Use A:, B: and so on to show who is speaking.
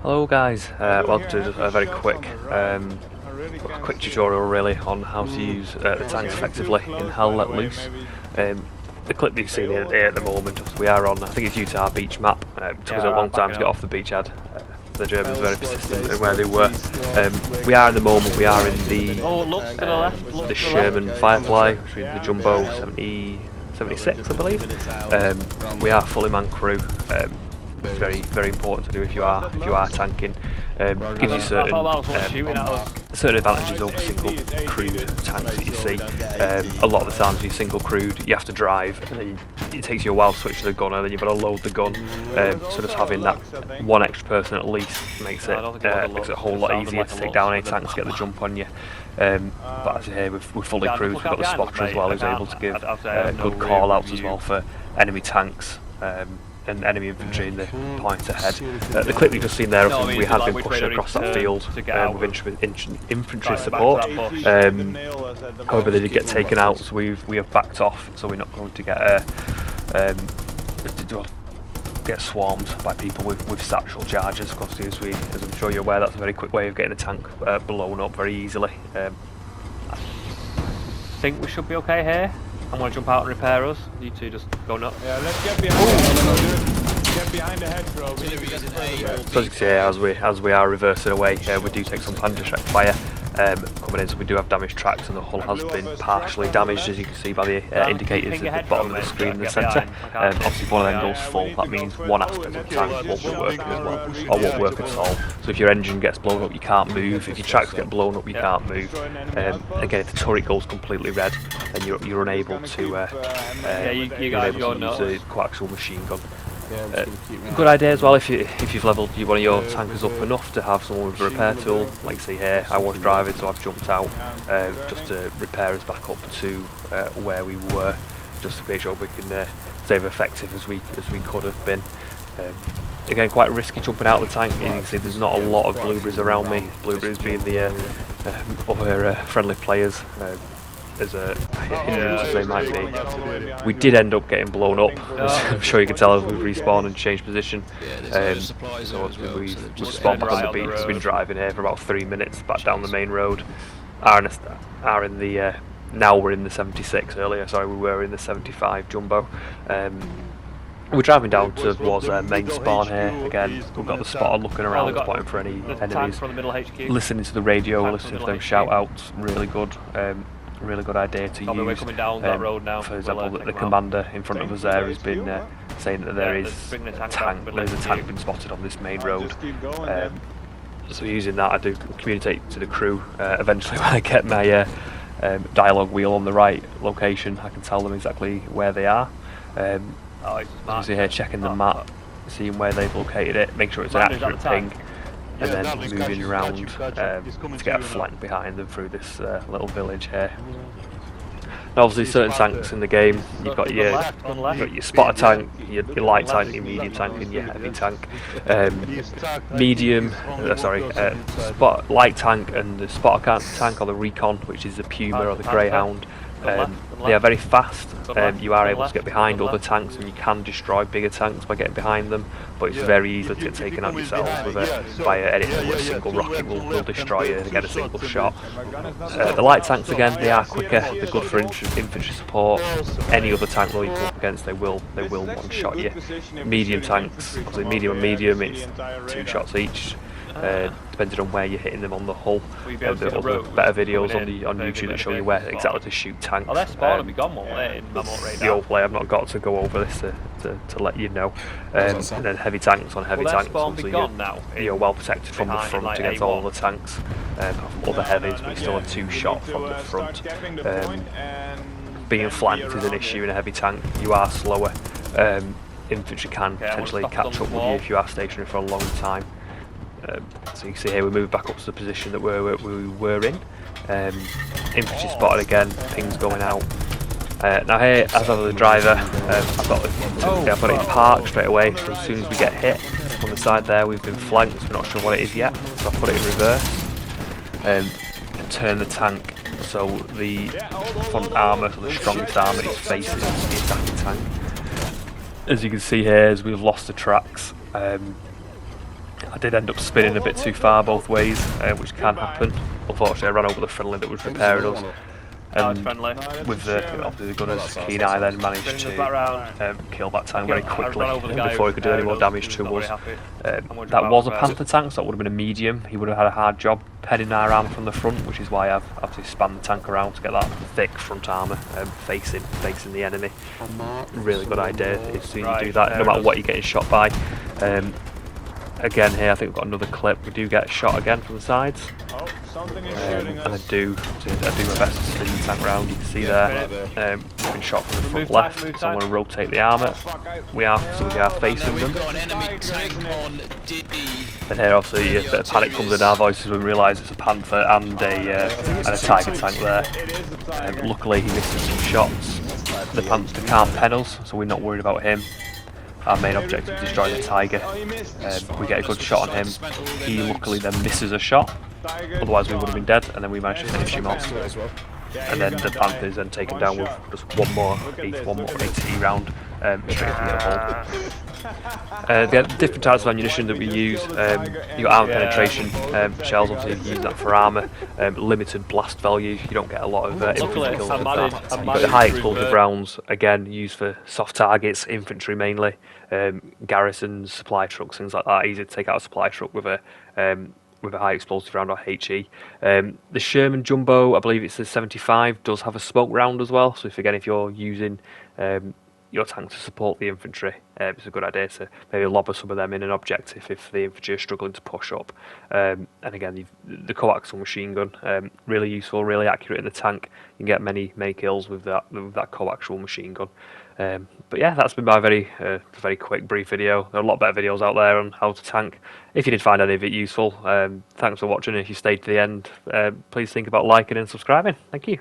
A: Hello guys, welcome to just a very quick tutorial really on how to use the tanks effectively in Hell Let Loose. The clip that you see here at the moment, we are on, I think it's due to our beach map. It took us a long time to get off the beachhead. The Germans were very persistent in where they were. We are at the moment, we are in the Sherman Firefly, which is the Jumbo 76 I believe. We are fully manned crew. It's very important to do if you are tanking. Gives you certain advantages over single crewed tanks that you see. A lot of the times, if you're single crewed, you have to drive, and then it takes you a while to switch to the gun, and then you've got to load the gun. So just having that one extra person at least makes it a whole lot easier to take down any tanks, get the jump on you. But as you hear, we're fully crewed. We've got the spotter as well, who's able to give good call outs as well for enemy tanks. And enemy infantry in the point ahead. The clip you've just seen there, we have been pushing across that field with infantry support. However, they did get taken out, so we have backed off. So we're not going to get swarmed by people with satchel charges. Because as I'm sure you're aware, that's a very quick way of getting a tank blown up very easily.
B: I think we should be okay here. I'm going to jump out and repair us. You two just go nuts.
C: Yeah, let's get behind the hedgerow.
A: So as you can see, as we are reversing away, we do take some planter fire coming in, so we do have damaged tracks, and the hull has been partially damaged, as you can see by the indicators at the bottom of the screen in the centre. Obviously, if one of them goes full, that means one aspect of the tank won't be working as well, or won't work at all. So if your engine gets blown up, you can't move. If your tracks get blown up, you can't move. Again, if the turret goes completely red, then you're unable to use a coaxial machine gun. Good idea as well if you've levelled one of your tankers up enough to have someone with a repair tool. Like see here, I was driving, so I've jumped out just to repair us back up to where we were, just to make sure we can stay as effective as we could have been. Again, quite risky jumping out of the tank. You can see there's not a lot of blueberries around me. Blueberries being the other friendly players. As a hindrance as they might be. We did end up getting blown up, as I'm sure you can tell as we've respawned and changed position. So we've spawned back on the beach. We've been driving here for about 3 minutes back down the main road. Now we're in the 76 earlier, sorry, we were in the 75 Jumbo. We're driving down towards main spawn here. Again, we've got the spotter looking around, spotting for any enemies. Listening to the radio, listening to those shout outs, really good. Really good idea to use. For example, the commander in front of us there has been saying that there's a tank been spotted on this main road. So using that, I do communicate to the crew. Eventually, when I get my dialogue wheel on the right location, I can tell them exactly where they are. As you see here, checking the map, seeing where they've located it, make sure it's an accurate ping. And then moving around to get a flank behind them through this little village here. Now obviously certain tanks in the game, you've got your spotter tank, your light tank, your medium tank and your heavy tank. Light tank and the spotter tank, or the recon, which is the Puma or the Greyhound. They are very fast. You are able to get behind other tanks, and you can destroy bigger tanks by getting behind them. But it's very easy to get taken out yourselves by anything with a single rocket will destroy you and get a single shot. The light tanks again, they are quicker. They're good for infantry support. Any other tank that you come up against, they will one shot you. Medium tanks, obviously medium and medium, it's 2 shots each. Depending on where you're hitting them on the hull. There are other better videos on YouTube that show you where exactly to shoot tanks. The old play, I've not got to go over this to let you know. And then heavy tanks on heavy tanks, obviously you're well protected from the front against all the tanks. From other heavies, but you still have 2 shot from the front. Being flanked is an issue in a heavy tank. You are slower. Infantry can potentially catch up with you if you are stationary for a long time. So you can see here we move back up to the position that we were in. Infantry spotted again, pings going out. Now here, as I'm the driver, I've got it in park straight away. So as soon as we get hit on the side there, we've been flanked. We're not sure what it is yet, so I've put it in reverse and turn the tank so the front armour, so the strongest armour, is facing the attacking tank. As you can see here, as we've lost the tracks. I did end up spinning a bit too far both ways, which can happen. Unfortunately, I ran over the friendly that was repairing us. And with obviously the gunner's keen eye, then managed to kill that tank very quickly before he could do any more damage to us. That was a Panther tank, so that would have been a medium. He would have had a hard job penning our armour from the front, which is why I've obviously spanned the tank around to get that thick front armour facing the enemy. Really good idea as soon as you do that, no matter what you're getting shot by. Again here, I think we've got another clip. We do get shot again from the sides. And I do my best to spin the tank round. You can see there, we've been shot from the front left, so I'm going to rotate the armour. We are facing them. And here obviously a bit of panic comes in our voices when we realise it's a Panther and a Tiger tank there. Luckily he misses some shots. The Panther can't pen us, so we're not worried about him. Our main objective is destroying the Tiger. We get a good shot on him. He luckily then misses a shot, otherwise we would have been dead, and then we managed to finish him off. And then the Panther is then taken down with just one more AT round straight from the hole. The different types of ammunition that we use, you got armour penetration shells, obviously you use that for armour, limited blast value, you don't get a lot of infantry kills with that. You've got the high explosive rounds, again used for soft targets, infantry mainly, garrisons, supply trucks, things like that. Easy to take out a supply truck with a high explosive round or HE. The Sherman Jumbo, I believe it's the 75, does have a smoke round as well, so if you're using your tank to support the infantry, it's a good idea to maybe lob some of them in an objective if the infantry are struggling to push up. And again, the coaxial machine gun, really useful, really accurate in the tank. You can get many kills with that coaxial machine gun. But yeah, that's been my very quick, brief video. There are a lot better videos out there on how to tank. If you did find any of it useful, thanks for watching. If you stayed to the end, please think about liking and subscribing. Thank you.